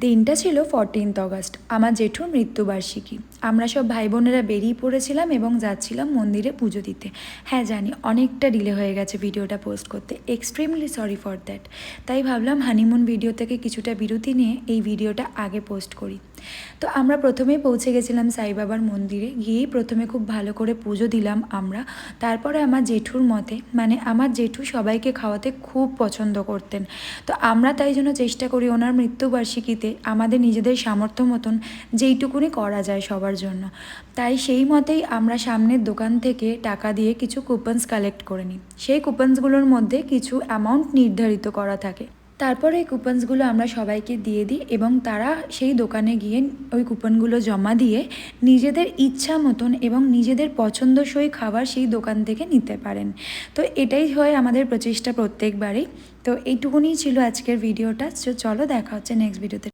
দিনটা ছিল 14th August, আমার জেঠুর মৃত্যুবার্ষিকী। আমরা সব ভাই বোনেরা বেরিয়ে পড়েছিলাম এবং যাচ্ছিলাম মন্দিরে পুজো দিতে। হ্যাঁ জানি অনেকটা ডিলে হয়ে গেছে ভিডিওটা পোস্ট করতে, এক্সট্রিমলি সরি ফর দ্যাট। তাই ভাবলাম হানিমুন ভিডিও থেকে কিছুটা বিরতি নিয়ে এই ভিডিওটা আগে পোস্ট করি। তো আমরা প্রথমেই পৌঁছে গেছিলাম সাই বাবার মন্দিরে। গিয়েই প্রথমে খুব ভালো করে পুজো দিলাম আমরা। তারপরে আমার জেঠুর মতে, মানে আমার জেঠু সবাইকে খাওয়াতে খুব পছন্দ করতেন। তো আমরা তাই জন্য চেষ্টা করি ওনার মৃত্যুবার্ষিকীতে আমাদের নিজেদের সামর্থ্য মতন যেইটুকুনি করা যায় সবার জন্য। তাই সেই মতেই আমরা সামনের দোকান থেকে টাকা দিয়ে কিছু কুপনস কালেক্ট করে নিই। সেই কুপনসগুলোর মধ্যে কিছু অ্যামাউন্ট নির্ধারিত করা থাকে। তারপরে এই কুপনসগুলো আমরা সবাইকে দিয়ে দিই এবং তারা সেই দোকানে গিয়ে ওই কুপনগুলো জমা দিয়ে নিজেদের ইচ্ছা মতন এবং নিজেদের পছন্দসই খাবার সেই দোকান থেকে নিতে পারেন। তো এটাই হয় আমাদের প্রচেষ্টা প্রত্যেকবারেই। তো এইটুকুনি ছিল আজকের ভিডিওটা। চলো দেখা হচ্ছে নেক্সট ভিডিওতে।